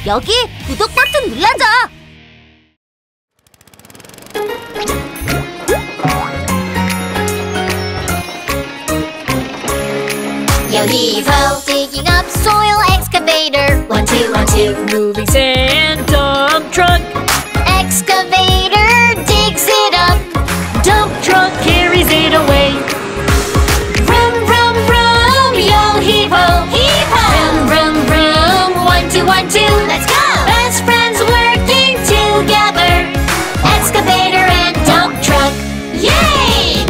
여기 구독 버튼 눌러줘. Yo-heave-ho, digging up soil excavator. 1, 2, 1, 2. Moving sand dump truck. Excavator digs it up. Dump truck carries it away. Vroom, vroom, vroom. Yo-heave-ho, heave-ho. Vroom, vroom, vroom. 1, 2, 1, 2. Let's go. Best friends working together. Excavator and dump truck. Yay!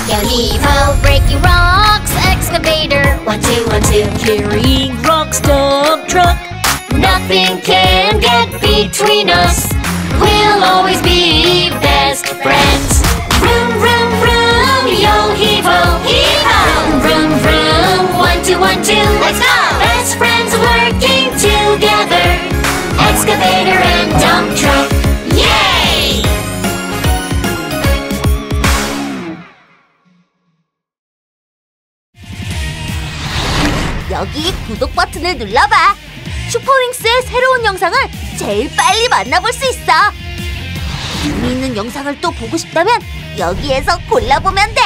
Yo-heave-ho, breaking rocks. Excavator. 1, 2, 1, 2. Carrying rocks dump truck. Nothing can get between us. We'll always be best friends. Vroom, vroom, vroom. Yo-heave-ho, heave-ho. Vroom, vroom. 1, 2, 1, 2. Let's go. Best friends working together. Excavator and dump truck. Yay! 여기 구독 버튼을 눌러봐. 슈퍼윙스의 새로운 영상을 제일 빨리 만나볼 수 있어. 재미있는 영상을 또 보고 싶다면 여기에서 골라보면 돼.